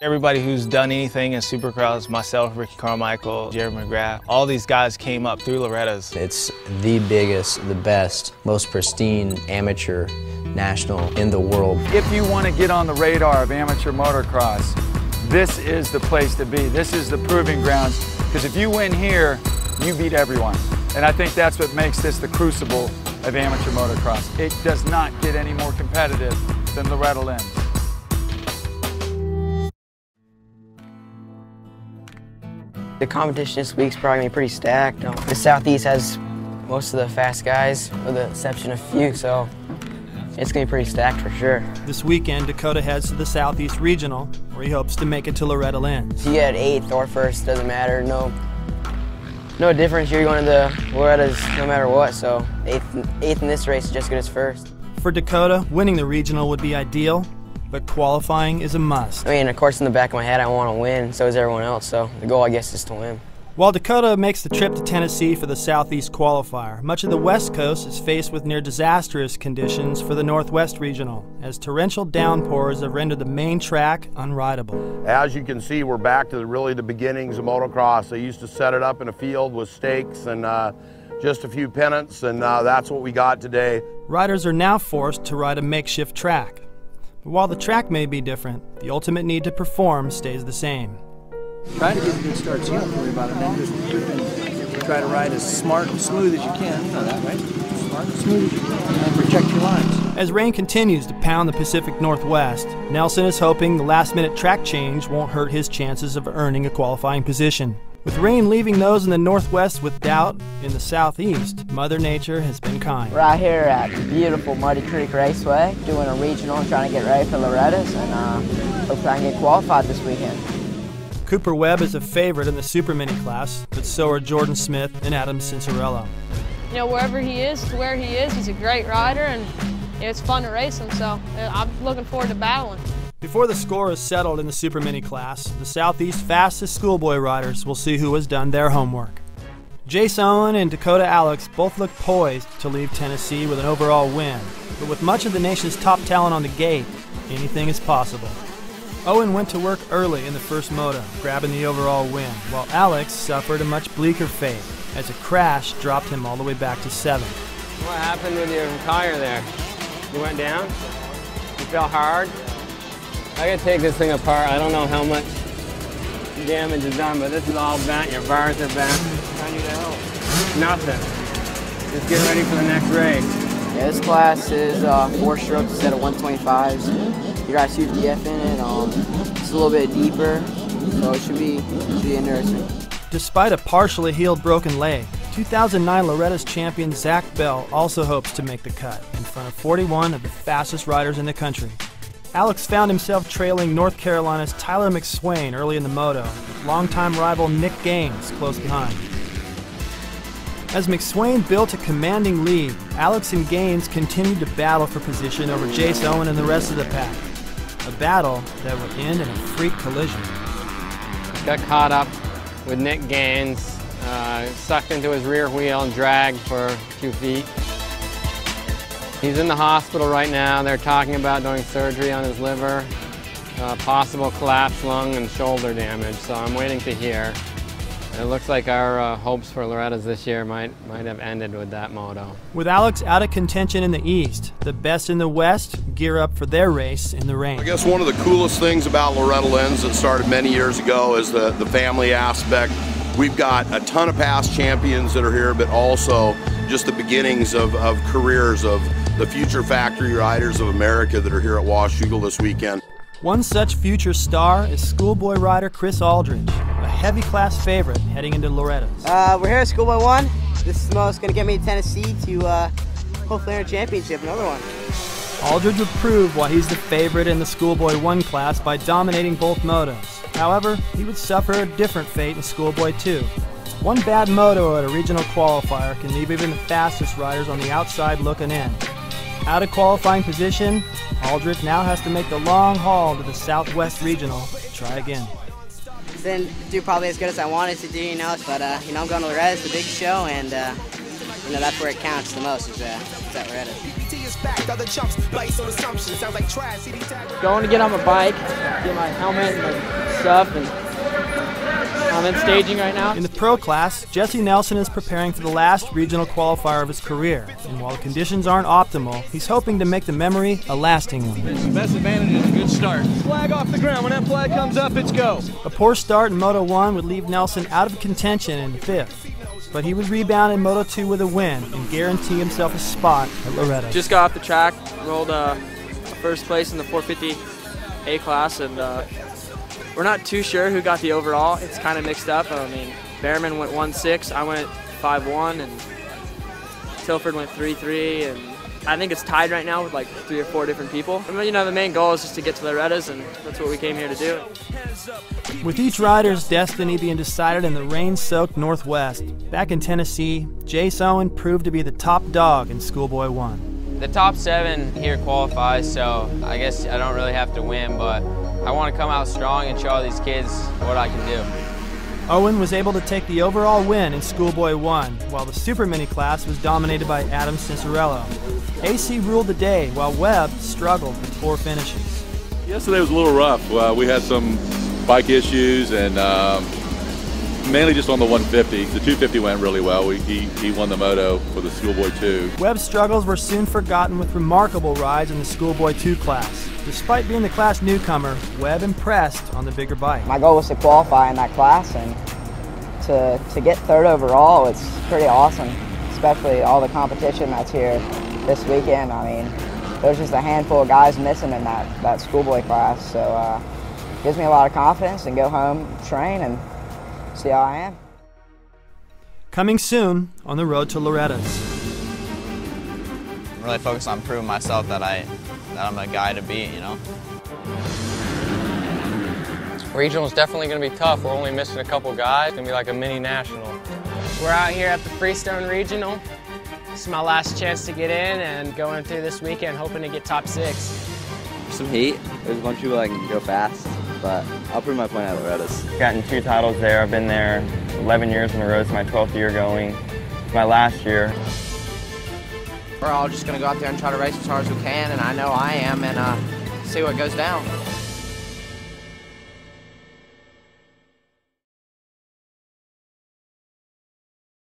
Everybody who's done anything in Supercross, myself, Ricky Carmichael, Jerry McGrath, all these guys came up through Loretta's. It's the biggest, the best, most pristine amateur national in the world. If you want to get on the radar of amateur motocross, this is the place to be. This is the proving grounds, because if you win here, you beat everyone. And I think that's what makes this the crucible of amateur motocross. It does not get any more competitive than Loretta Lynn's. The competition this week's probably going to be pretty stacked. The Southeast has most of the fast guys, with the exception of a few, so it's going to be pretty stacked for sure. This weekend, Dakota heads to the Southeast Regional, where he hopes to make it to Loretta Lynn's. If you get 8th or 1st, doesn't matter. No difference. You're going to the Loretta's no matter what, so 8th in this race is just good as 1st. For Dakota, winning the regional would be ideal, but qualifying is a must. I mean, of course, in the back of my head, I want to win, so does everyone else, so the goal, I guess, is to win. While Dakota makes the trip to Tennessee for the Southeast qualifier, much of the West Coast is faced with near disastrous conditions for the Northwest Regional, as torrential downpours have rendered the main track unrideable. As you can see, we're back to really the beginnings of motocross. They used to set it up in a field with stakes and just a few pennants, and that's what we got today. Riders are now forced to ride a makeshift track. But while the track may be different, the ultimate need to perform stays the same. Try to get a good start so you don't worry about it, and then just try to ride as smart and smooth as you can. You know that, right? Smart and smooth as you can, and protect your lines. As rain continues to pound the Pacific Northwest, Nelson is hoping the last-minute track change won't hurt his chances of earning a qualifying position. With rain leaving those in the Northwest with doubt in the Southeast, Mother Nature has been kind. We're out here at the beautiful Muddy Creek Raceway, doing a regional and trying to get ready for Loretta's, and hopefully I can get qualified this weekend. Cooper Webb is a favorite in the Super Mini class, but so are Jordan Smith and Adam Cincerello. You know, wherever he is, to where he is, he's a great rider, and it's fun to race him, so I'm looking forward to battling. Before the score is settled in the Super Mini class, the Southeast fastest schoolboy riders will see who has done their homework. Jessy Nelson and Dakota Alix both look poised to leave Tennessee with an overall win, but with much of the nation's top talent on the gate, anything is possible. Owen went to work early in the first moto, grabbing the overall win, while Alix suffered a much bleaker fate, as a crash dropped him all the way back to 7th. What happened with your tire there? You went down? You fell hard? I gotta take this thing apart. I don't know how much damage is done, but this is all bent. Your bars are bent. I need help. Nothing. Just get ready for the next race. Yeah, this class is 4 strokes instead of 125s. You got 2 DF in it. It's a little bit deeper, so it should be interesting. Despite a partially healed broken leg, 2009 Loretta's champion Zach Bell also hopes to make the cut in front of 41 of the fastest riders in the country. Alix found himself trailing North Carolina's Tyler McSwain early in the moto, with longtime rival Nick Gaines close behind. As McSwain built a commanding lead, Alix and Gaines continued to battle for position over Jessy Nelson and the rest of the pack. A battle that would end in a freak collision. Got caught up with Nick Gaines, sucked into his rear wheel and dragged for a few feet. He's in the hospital right now. They're talking about doing surgery on his liver, possible collapsed lung and shoulder damage, so I'm waiting to hear. It looks like our hopes for Loretta's this year might have ended with that moto. With Alix out of contention in the East, the best in the West gear up for their race in the rain. I guess one of the coolest things about Loretta Lynn's that started many years ago is the family aspect. We've got a ton of past champions that are here, but also just the beginnings of careers of the future factory riders of America that are here at Washougal this weekend. One such future star is schoolboy rider Chris Aldridge, a heavy class favorite heading into Loretta's. We're here at Schoolboy 1. This is the most going to get me to Tennessee to hopefully earn a championship, another one. Aldridge would prove why he's the favorite in the Schoolboy 1 class by dominating both motos. However, he would suffer a different fate in Schoolboy 2. One bad moto at a regional qualifier can leave even the fastest riders on the outside looking in. Out of qualifying position, Aldridge now has to make the long haul to the Southwest Regional to try again. Didn't do probably as good as I wanted to do, but I'm going to Loretta. It's the big show, and that's where it counts the most. Is at Loretta. Going to get on my bike, get my helmet and my stuff, and I'm in staging right now. In the pro class, Jessy Nelson is preparing for the last regional qualifier of his career, and while the conditions aren't optimal, he's hoping to make the memory a lasting one. The best advantage is a good start. Flag off the ground. When that flag comes up, it's go. A poor start in Moto-1 would leave Nelson out of contention in 5th, but he would rebound in Moto-2 with a win and guarantee himself a spot at Loretta. Just got off the track, rolled first place in the 450 A class, and we're not too sure who got the overall. It's kind of mixed up. I mean, Behrman went 1-6, I went 5-1, and Tilford went 3-3, and I think it's tied right now with like 3 or 4 different people. I mean, you know, the main goal is just to get to Loretta's, and that's what we came here to do. With each rider's destiny being decided in the rain-soaked Northwest, back in Tennessee, Jace Owen proved to be the top dog in Schoolboy 1. The top 7 here qualifies, so I guess I don't really have to win, but I want to come out strong and show all these kids what I can do. Owen was able to take the overall win in Schoolboy 1, while the Super Mini class was dominated by Adam Cincerello. AC ruled the day, while Webb struggled with poor finishes. Yesterday was a little rough. We had some bike issues, and mainly just on the 150. The 250 went really well. He won the moto for the Schoolboy 2. Webb's struggles were soon forgotten with remarkable rides in the Schoolboy 2 class. Despite being the class newcomer, Webb impressed on the bigger bike. My goal was to qualify in that class, and to get 3rd overall, it's pretty awesome, especially all the competition that's here this weekend. I mean, there's just a handful of guys missing in that Schoolboy class, so gives me a lot of confidence, and go home, train, and see how I am. Coming soon on the road to Loretta's. I'm really focused on proving myself that I'm a guy to beat, you know. Regional is definitely going to be tough. We're only missing a couple guys. It's going to be like a mini national. We're out here at the Freestone Regional. This is my last chance to get in, and going through this weekend hoping to get top 6. Some heat. There's a bunch of people that can go fast, but I'll prove my point at Loretta's. Gotten 2 titles there. I've been there 11 years in a row. It's my 12th year going. It's my last year. We're all just going to go out there and try to race as hard as we can, and I know I am, and see what goes down.